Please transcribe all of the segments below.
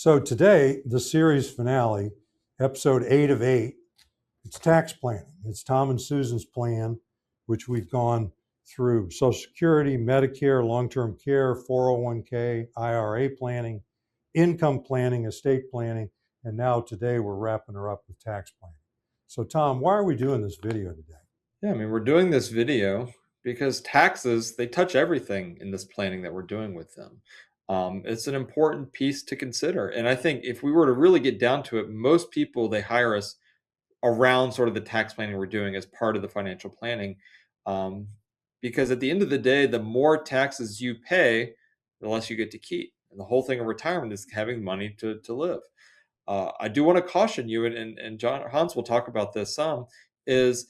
So today, the series finale, episode 8 of 8, it's tax planning. It's Tom and Susan's plan, which we've gone through Social Security, Medicare, long-term care, 401k, IRA planning, income planning, estate planning, and now today we're wrapping her up with tax planning. So Tom, why are we doing this video today? Yeah, we're doing this video because taxes, they touch everything in this planning that we're doing with them. It's an important piece to consider. And I think if we were to really get down to it, most people, they hire us around sort of the tax planning we're doing as part of the financial planning. Um, because at the end of the day, the more taxes you pay, the less you get to keep. And the whole thing of retirement is having money to live. I do want to caution you, and Hans will talk about this some, is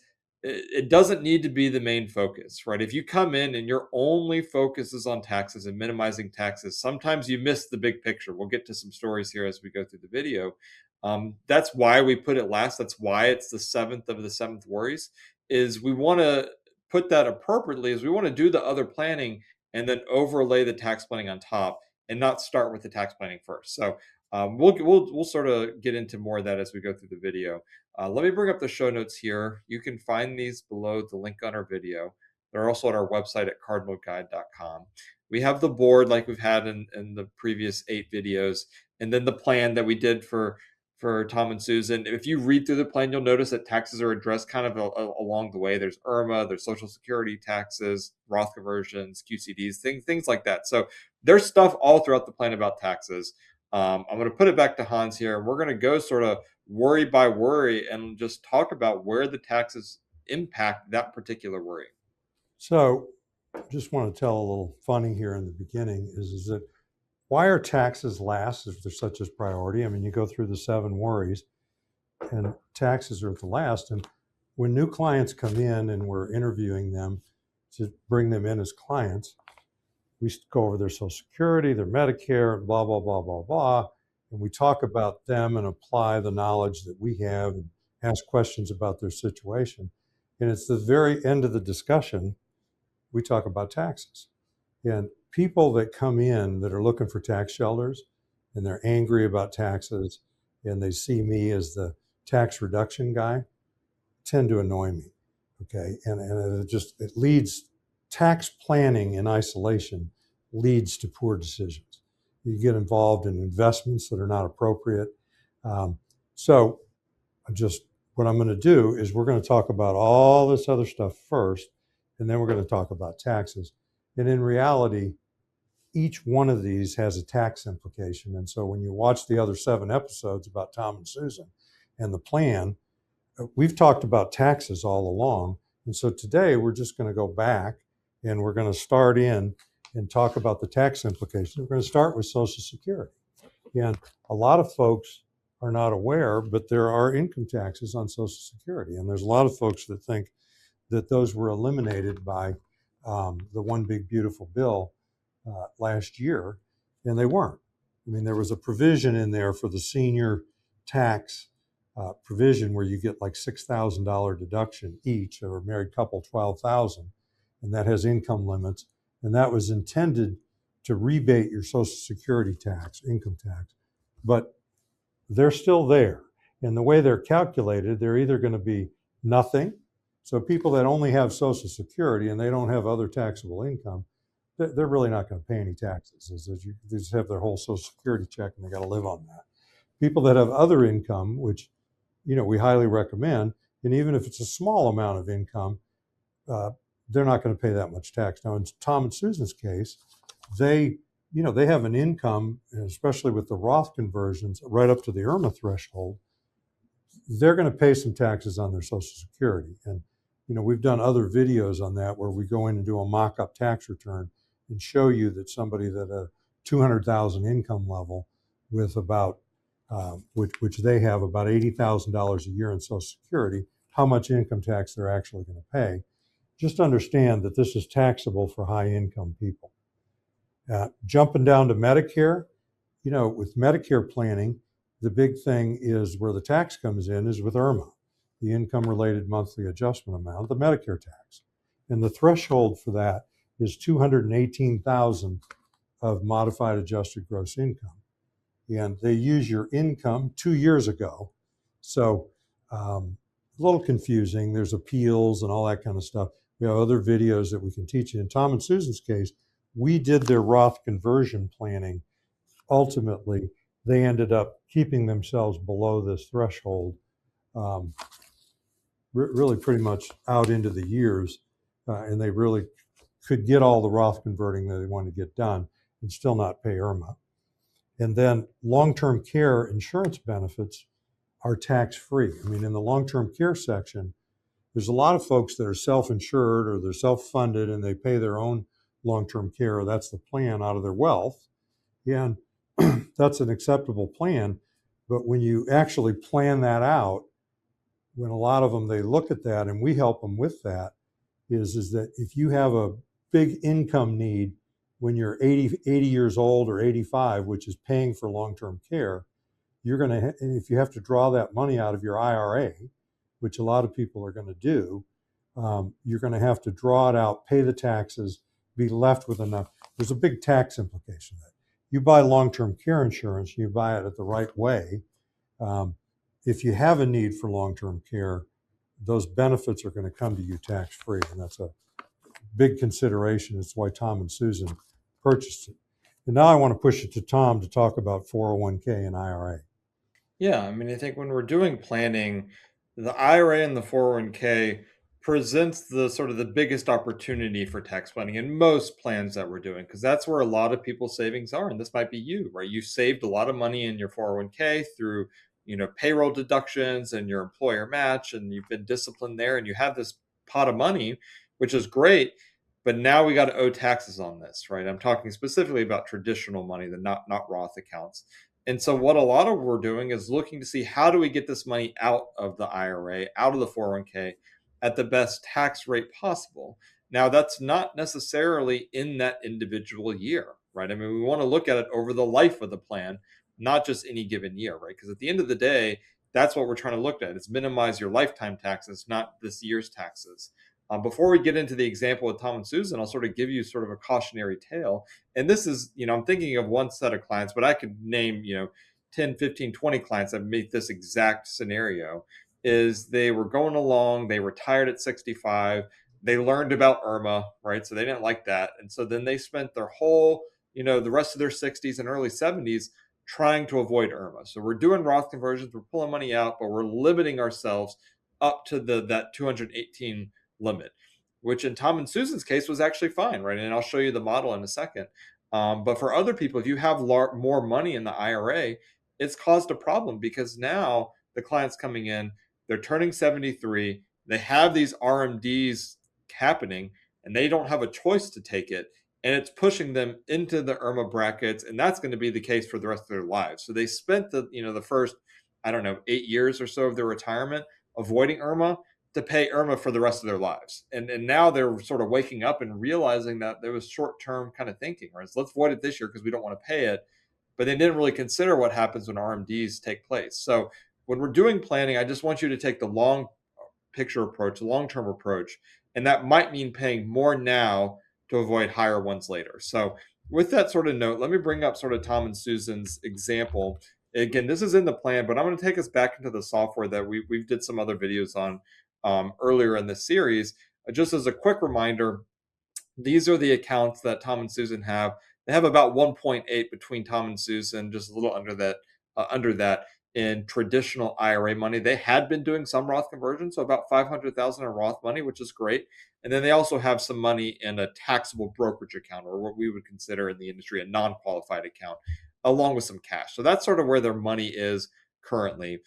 it doesn't need to be the main focus, right? If you come in and your only focus is on taxes and minimizing taxes, sometimes you miss the big picture. We'll get to some stories here as we go through the video. That's why we put it last. That's why it's the seventh of the 7th worries, is we want to put that appropriately, is we want to do the other planning and then overlay the tax planning on top and not start with the tax planning first. So we'll sort of get into more of that as we go through the video. Let me bring up the show notes here. You can find these below the link on our video. They're also on our website at cardinalguide.com. We have the board like we've had in the previous 8 videos, and then the plan that we did for Tom and Susan. If you read through the plan, you'll notice that taxes are addressed kind of along the way. There's IRMAA, there's Social Security taxes, Roth conversions, QCDs, things like that. So there's stuff all throughout the plan about taxes. I'm going to put it back to Hans here, and we're going to go sort of worry by worry and just talk about where the taxes impact that particular worry. So just want to tell a little funny here in the beginning is that why are taxes last if they're such a priority? I mean, you go through the 7 worries and taxes are at the last. And when new clients come in and we're interviewing them to bring them in as clients, we go over their Social Security, their Medicare, blah, blah, blah, blah, blah. And we talk about them and apply the knowledge that we have and ask questions about their situation. And it's the very end of the discussion, we talk about taxes. And people that come in that are looking for tax shelters and they're angry about taxes and they see me as the tax reduction guy tend to annoy me. Okay. And it leads, tax planning in isolation leads to poor decisions. You get involved in investments that are not appropriate. So what I'm going to do is we're going to talk about all this other stuff first, and then we're going to talk about taxes. And in reality, each one of these has a tax implication. And so when you watch the other 7 episodes about Tom and Susan and the plan, we've talked about taxes all along. And so today we're just going to go back and we're going to start in and talk about the tax implications. We're going to start with Social Security. And a lot of folks are not aware, but there are income taxes on Social Security. And there's a lot of folks that think that those were eliminated by the One Big Beautiful Bill last year, and they weren't. I mean, there was a provision in there for the senior tax provision where you get like $6,000 deduction each, or a married couple $12,000, and that has income limits, and that was intended to rebate your Social Security tax, income tax, but they're still there. And the way they're calculated, they're either going to be nothing. So people that only have Social Security and they don't have other taxable income, they're really not going to pay any taxes. They just have their whole Social Security check and they got to live on that. People that have other income, which we highly recommend, and even if it's a small amount of income, they're not going to pay that much tax. Now, in Tom and Susan's case, they have an income, especially with the Roth conversions, right up to the IRMAA threshold. They're going to pay some taxes on their Social Security. And, we've done other videos on that where we go in and do a mock-up tax return and show you that somebody that a 200,000 income level with about, which they have about $80,000 a year in Social Security, how much income tax they're actually going to pay. Just understand that this is taxable for high income people. Jumping down to Medicare, with Medicare planning, the big thing is where the tax comes in is with IRMAA, the income related monthly adjustment amount, the Medicare tax. And the threshold for that is $218,000 of modified adjusted gross income. and they use your income 2 years ago. So a little confusing. There's appeals and all that kind of stuff. We have other videos that we can teach you. In Tom and Susan's case, we did their Roth conversion planning. Ultimately, they ended up keeping themselves below this threshold, um, really pretty much out into the years, and they really could get all the Roth converting that they wanted to get done and still not pay IRMAA. And then long-term care insurance benefits are tax-free. I mean, in the long-term care section, there's a lot of folks that are self-insured or they're self-funded and they pay their own long-term care. That's the plan out of their wealth. And that's an acceptable plan. But when you actually plan that out, when a lot of them, they look at that and we help them with that, is that if you have a big income need when you're 80 years old or 85, which is paying for long-term care, you're going to, and if you have to draw that money out of your IRA, which a lot of people are going to do, you're going to have to draw it out, pay the taxes, be left with enough. There's a big tax implication that you buy long-term care insurance, you buy it at the right way. If you have a need for long-term care, those benefits are going to come to you tax-free, and that's a big consideration. It's why Tom and Susan purchased it. And now I want to push it to Tom to talk about 401k and IRA. Yeah, I mean, I think when we're doing planning, the IRA and the 401k presents the sort of the biggest opportunity for tax planning in most plans that we're doing, because that's where a lot of people's savings are. And this might be you, right? You saved a lot of money in your 401k through, payroll deductions and your employer match, and you've been disciplined there, and you have this pot of money, which is great. But now we got to owe taxes on this, right? I'm talking specifically about traditional money, the not Roth accounts. And so what a lot of we're doing is looking to see how do we get this money out of the IRA, out of the 401k at the best tax rate possible. Now, that's not necessarily in that individual year, right? I mean, we want to look at it over the life of the plan, not just any given year, right? Because at the end of the day, that's what we're trying to look at. Is minimize your lifetime taxes, not this year's taxes. Before we get into the example with Tom and Susan, I'll sort of give you sort of a cautionary tale. And this is, I'm thinking of one set of clients, but I could name, 10, 15, 20 clients that meet this exact scenario. Is they were going along, they retired at 65, they learned about IRMAA, right? So they didn't like that. And so then they spent their whole, the rest of their 60s and early 70s trying to avoid IRMAA. So we're doing Roth conversions, we're pulling money out, but we're limiting ourselves up to that 218 limit, which in Tom and Susan's case was actually fine, right? And I'll show you the model in a second. But for other people, if you have more money in the IRA, it's caused a problem because now the client's coming in, they're turning 73, they have these RMDs happening, and they don't have a choice to take it. And it's pushing them into the IRMAA brackets, and that's going to be the case for the rest of their lives. So they spent the first, 8 years or so of their retirement avoiding IRMAA to pay IRMAA for the rest of their lives. And now they're sort of waking up and realizing that there was short-term kind of thinking, right? So let's avoid it this year because we don't want to pay it. But they didn't really consider what happens when RMDs take place. So when we're doing planning, I just want you to take the long picture approach, the long-term approach, and that might mean paying more now to avoid higher ones later. So with that sort of note, let me bring up sort of Tom and Susan's example. Again, this is in the plan, but I'm going to take us back into the software that we did some other videos on earlier in the series. Just as a quick reminder, these are the accounts that Tom and Susan have. They have about 1.8 between Tom and Susan, just a little under that in traditional IRA money. They had been doing some Roth conversion, so about 500,000 in Roth money, which is great. And then they also have some money in a taxable brokerage account, or what we would consider in the industry a non-qualified account, along with some cash. So that's sort of where their money is currently.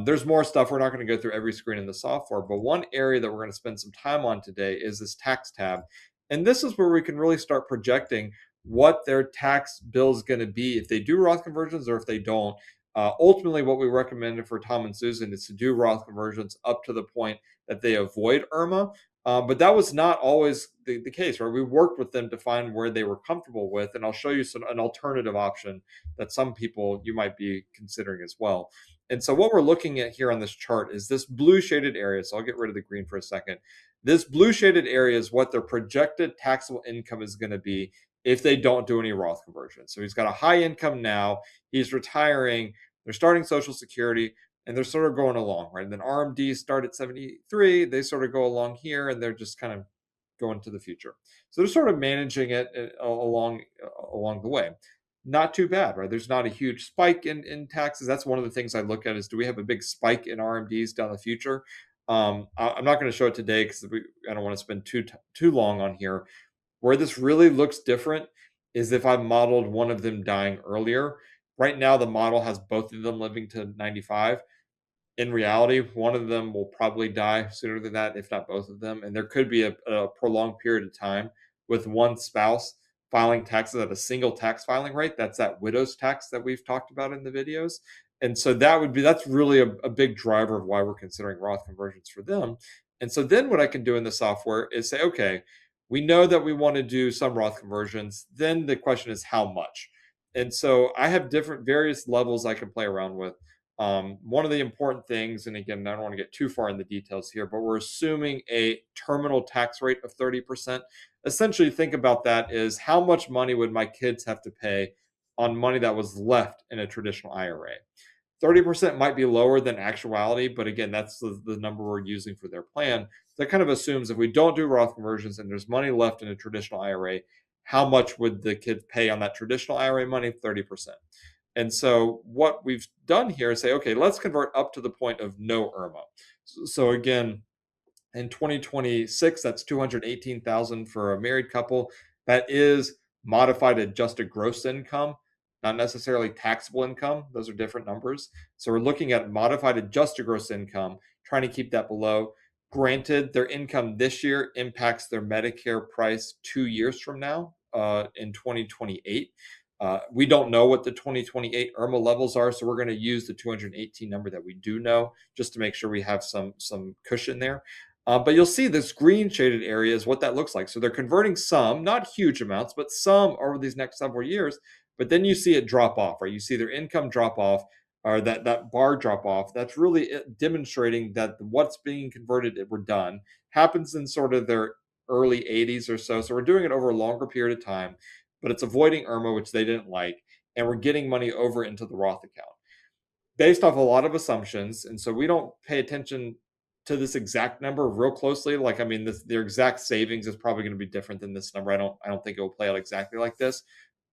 There's more stuff. We're not going to go through every screen in the software, but one area that we're going to spend some time on today is this tax tab. And this is where we can really start projecting what their tax bill is going to be if they do Roth conversions or if they don't. Ultimately, what we recommended for Tom and Susan is to do Roth conversions up to the point that they avoid IRMAA. But that was not always the case, right? We worked with them to find where they were comfortable with, and I'll show you an alternative option that some people you might be considering as well. And so what we're looking at here on this chart is this blue shaded area. So I'll get rid of the green for a second. This blue shaded area is what their projected taxable income is going to be if they don't do any Roth conversion. So he's got a high income now, he's retiring, they're starting Social Security, and they're sort of going along, right? And then RMDs start at 73, they sort of go along here, and they're just kind of going to the future. So they're sort of managing it along the way. Not too bad, right? There's not a huge spike in taxes. That's one of the things I look at is, do we have a big spike in RMDs down the future? I'm not going to show it today because I don't want to spend too long on here. Where this really looks different is if I modeled one of them dying earlier. Right now, the model has both of them living to 95. In reality, one of them will probably die sooner than that, if not both of them. And there could be a prolonged period of time with one spouse filing taxes at a single tax filing rate. That's that widow's tax that we've talked about in the videos. And so that's really a big driver of why we're considering Roth conversions for them. And so then what I can do in the software is say, okay, we know that we want to do some Roth conversions. Then the question is how much? And so I have different various levels I can play around with. One of the important things, and again, I don't want to get too far in the details here, but we're assuming a terminal tax rate of 30%. Essentially, think about that is how much money would my kids have to pay on money that was left in a traditional IRA? 30% might be lower than actuality, but again, that's the number we're using for their plan. That kind of assumes if we don't do Roth conversions and there's money left in a traditional IRA, how much would the kids pay on that traditional IRA money? 30%. And so what we've done here is say, okay, let's convert up to the point of no IRMAA. So again, in 2026, that's 218,000 for a married couple. That is modified adjusted gross income, not necessarily taxable income. Those are different numbers. So we're looking at modified adjusted gross income, trying to keep that below. Granted, their income this year impacts their Medicare price 2 years from now, in 2028. We don't know what the 2028 IRMAA levels are, so we're going to use the 218 number that we do know, just to make sure we have some cushion there. But you'll see this green shaded area is what that looks like. So they're converting some, not huge amounts, but some over these next several years. But then you see it drop off, right? You see their income drop off, or that bar drop off. That's really demonstrating that what's being converted, we're done, happens in sort of their early 80s or so. So we're doing it over a longer period of time, but it's avoiding IRMAA, which they didn't like, and we're getting money over into the Roth account based off a lot of assumptions. And so we don't pay attention to this exact number real closely. Like, I mean, their exact savings is probably going to be different than this number. I don't think it will play out exactly like this.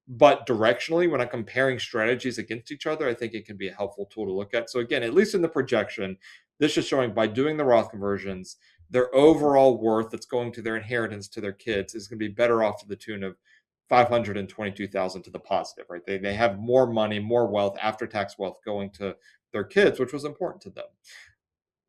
But directionally, when I'm comparing strategies against each other, I think it can be a helpful tool to look at. So again, at least in the projection, this is showing by doing the Roth conversions, their overall worth that's going to their inheritance to their kids is going to be better off to the tune of 522,000 to the positive, right? They have more money, more wealth, after tax wealth going to their kids, which was important to them.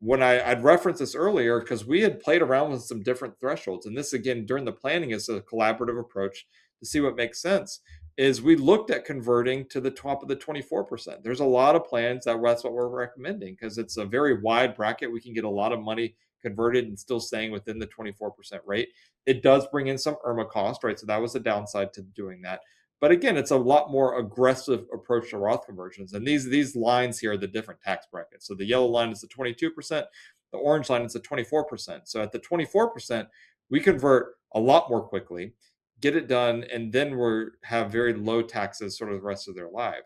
When I'd referenced this earlier, because we had played around with some different thresholds, and this again during the planning is a collaborative approach to see what makes sense. Is we looked at converting to the top of the 24%. There's a lot of plans that's what we're recommending because it's a very wide bracket. We can get a lot of money converted and still staying within the 24% rate. It does bring in some IRMAA cost, right? So that was the downside to doing that. But again, it's a lot more aggressive approach to Roth conversions. And these lines here are the different tax brackets. So the yellow line is the 22%, the orange line is the 24%. So at the 24%, we convert a lot more quickly, get it done, and then we have very low taxes sort of the rest of their life.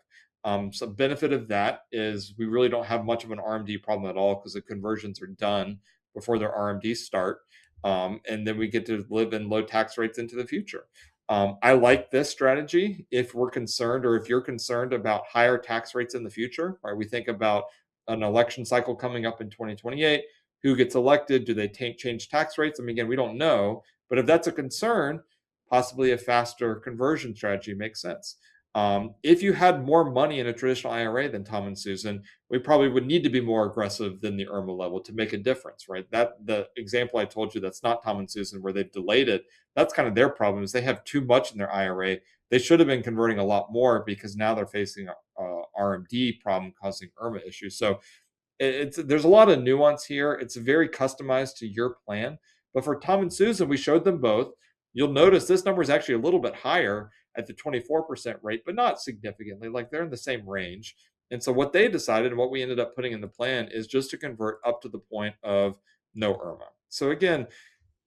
So benefit of that is we really don't have much of an RMD problem at all because the conversions are done before their RMDs start. And then we get to live in low tax rates into the future. I like this strategy if we're concerned or if you're concerned about higher tax rates in the future, right? We think about an election cycle coming up in 2028. Who gets elected? Do they change tax rates? I mean, again, we don't know. But if that's a concern, possibly a faster conversion strategy makes sense. If you had more money in a traditional IRA than Tom and Susan, we probably would need to be more aggressive than the IRMAA level to make a difference, right? That the example I told you, that's not Tom and Susan where they've delayed it. That's kind of their problem is they have too much in their IRA. They should have been converting a lot more because now they're facing a RMD problem causing IRMAA issues. So there's a lot of nuance here. It's very customized to your plan. But for Tom and Susan, we showed them both. You'll notice this number is actually a little bit higher at the 24% rate, but not significantly. Like they're in the same range. And so what they decided and what we ended up putting in the plan is just to convert up to the point of no IRMAA. So again,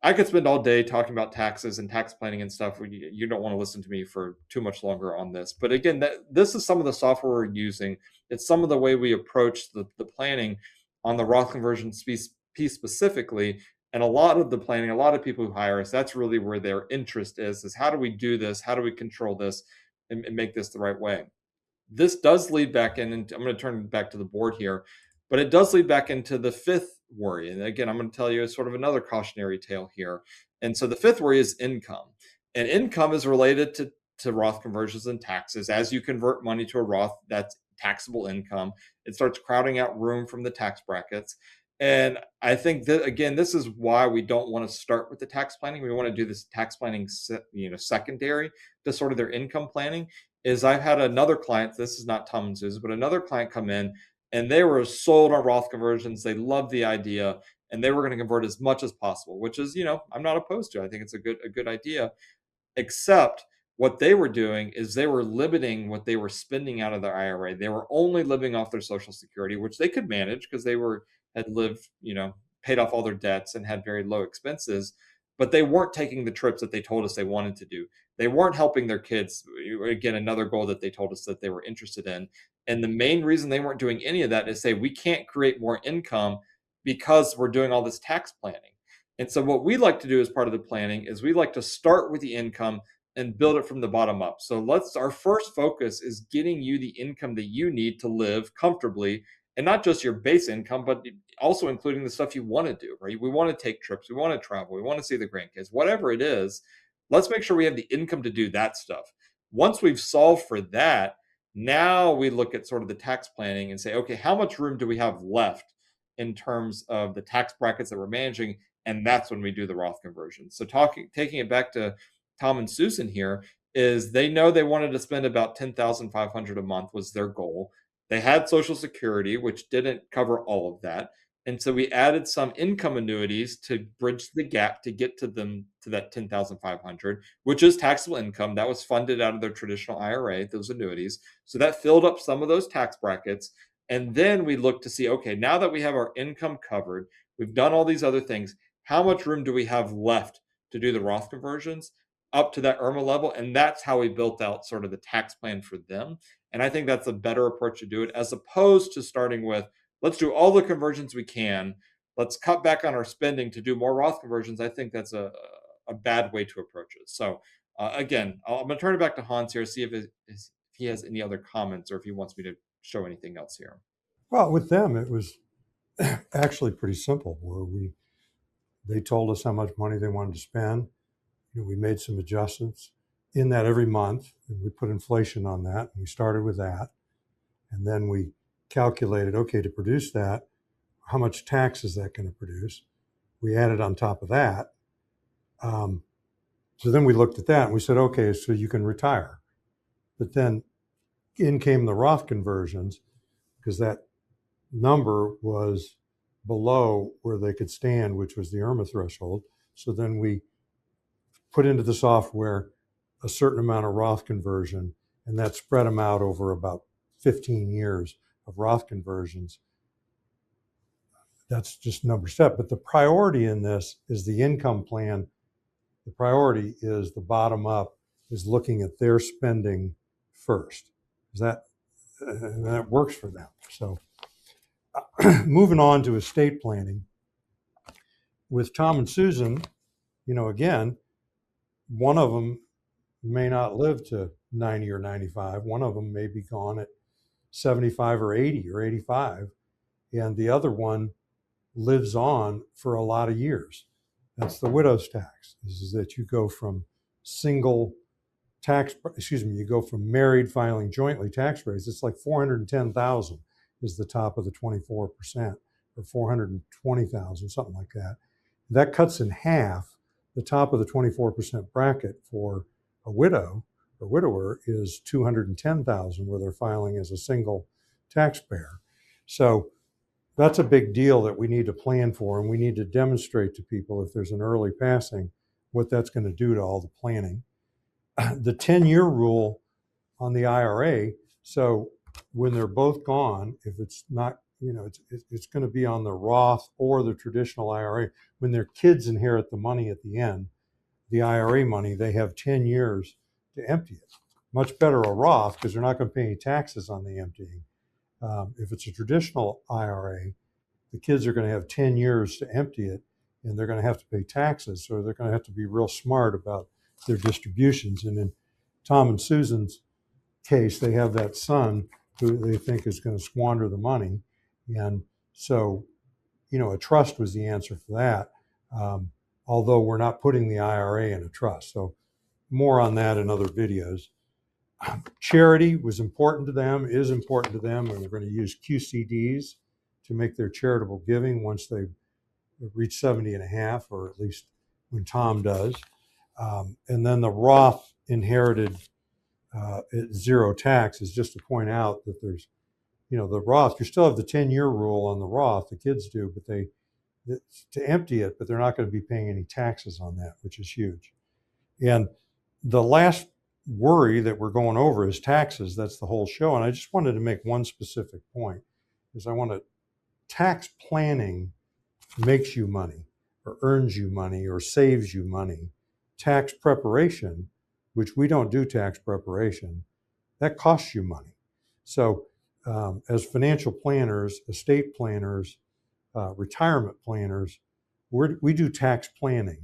I could spend all day talking about taxes and tax planning and stuff. You don't want to listen to me for too much longer on this. But again, this is some of the software we're using. It's some of the way we approach the planning on the Roth conversion piece specifically. And a lot of the planning, a lot of people who hire us, that's really where their interest is how do we do this? How do we control this and make this the right way? This does lead back in, and I'm going to turn back to the board here, but it does lead back into the fifth worry. And again, I'm going to tell you sort of another cautionary tale here. And so the fifth worry is income. And income is related to Roth conversions and taxes. As you convert money to a Roth, that's taxable income. It starts crowding out room from the tax brackets. And I think that, again, this is why we don't want to start with the tax planning. We want to do this tax planning, secondary to sort of their income planning. Is I've had another client, this is not Tom and Susan, but another client come in and they were sold on Roth conversions. They loved the idea and they were going to convert as much as possible, which is, I'm not opposed to. I think it's a good idea. Except what they were doing is they were limiting what they were spending out of their IRA. They were only living off their Social Security, which they could manage because they had lived, paid off all their debts and had very low expenses. But they weren't taking the trips that they told us they wanted to do. They weren't helping their kids. Again, another goal that they told us that they were interested in. And the main reason they weren't doing any of that is say, we can't create more income because we're doing all this tax planning. And so what we like to do as part of the planning is we like to start with the income and build it from the bottom up. So our first focus is getting you the income that you need to live comfortably, and not just your base income, but also including the stuff you want to do, right? We want to take trips, we want to travel, we want to see the grandkids, whatever it is. Let's make sure we have the income to do that stuff. Once we've solved for that, now we look at sort of the tax planning and say, okay, how much room do we have left in terms of the tax brackets that we're managing? And that's when we do the Roth conversion. So taking it back to Tom and Susan here, is they know they wanted to spend about $10,500 a month was their goal. They had Social Security, which didn't cover all of that. And so we added some income annuities to bridge the gap to get to that 10,500, which is taxable income that was funded out of their traditional IRA, those annuities. So that filled up some of those tax brackets. And then we look to see, okay, now that we have our income covered, we've done all these other things, how much room do we have left to do the Roth conversions up to that IRMAA level? And that's how we built out sort of the tax plan for them. And I think that's a better approach to do it, as opposed to starting with, let's do all the conversions we can. Let's cut back on our spending to do more Roth conversions. I think that's a bad way to approach it. So again, I'm going to turn it back to Hans here, see if he has any other comments or if he wants me to show anything else here. Well, with them, it was actually pretty simple, where they told us how much money they wanted to spend. We made some adjustments in that every month, and we put inflation on that. And we started with that. And then we calculated, okay, to produce that, how much tax is that going to produce? We added on top of that. So then we looked at that and we said, okay, so you can retire. But then in came the Roth conversions, because that number was below where they could stand, which was the IRMAA threshold. So then we put into the software a certain amount of Roth conversion, and that spread them out over about 15 years of Roth conversions. That's just number step. But the priority in this is the income plan. The priority is the bottom up, is looking at their spending first. That works for them. So moving on to estate planning. With Tom and Susan, again, one of them may not live to 90 or 95. One of them may be gone at 75 or 80 or 85. And the other one lives on for a lot of years. That's the widow's tax. This is that you go from you go from married filing jointly tax rates. It's like 410,000 is the top of the 24%, or 420,000, something like that. That cuts in half the top of the 24% bracket for a widow or widower is 210,000, where they're filing as a single taxpayer. So that's a big deal that we need to plan for, and we need to demonstrate to people, if there's an early passing, what that's going to do to all the planning. The 10-year rule on the IRA, so when they're both gone, if it's not it's going to be on the Roth or the traditional IRA. When their kids inherit the money at the end, the IRA money, they have 10 years to empty it. Much better a Roth because they're not going to pay any taxes on the emptying. If it's a traditional IRA, the kids are going to have 10 years to empty it, and they're going to have to pay taxes. So they're going to have to be real smart about their distributions. And in Tom and Susan's case, they have that son who they think is going to squander the money. And so, a trust was the answer for that. Although we're not putting the IRA in a trust. So more on that in other videos. Charity was important to them, is important to them, and we're going to use QCDs to make their charitable giving once they reach 70 and a half, or at least when Tom does. And then the Roth inherited at zero tax is just to point out that there's, the Roth, you still have the 10-year rule on the Roth, the kids do, but to empty it, but they're not going to be paying any taxes on that, which is huge. And the last worry that we're going over is taxes. That's the whole show. And I just wanted to make one specific point, is tax planning makes you money or earns you money or saves you money. Tax preparation, which we don't do tax preparation, that costs you money. So as financial planners, estate planners, retirement planners, we do tax planning,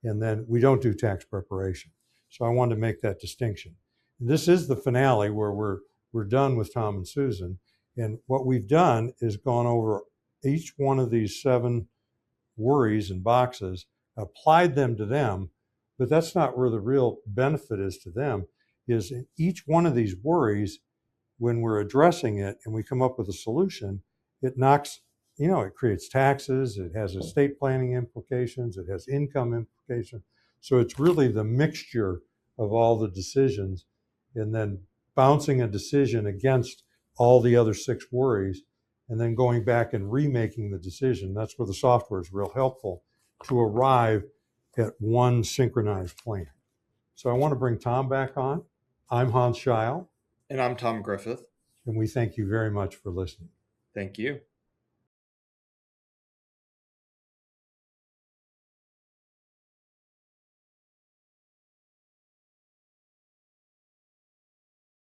and then we don't do tax preparation. So I wanted to make that distinction. And this is the finale where we're done with Tom and Susan. And what we've done is gone over each one of these 7 worries and boxes, applied them to them, but that's not where the real benefit is to them, is in each one of these worries, when we're addressing it and we come up with a solution, it knocks, it creates taxes, it has estate planning implications, it has income implications. So it's really the mixture of all the decisions and then bouncing a decision against all the other 6 worries and then going back and remaking the decision. That's where the software is real helpful to arrive at one synchronized plan. So I want to bring Tom back on. I'm Hans Scheil. And I'm Tom Griffith. And we thank you very much for listening. Thank you.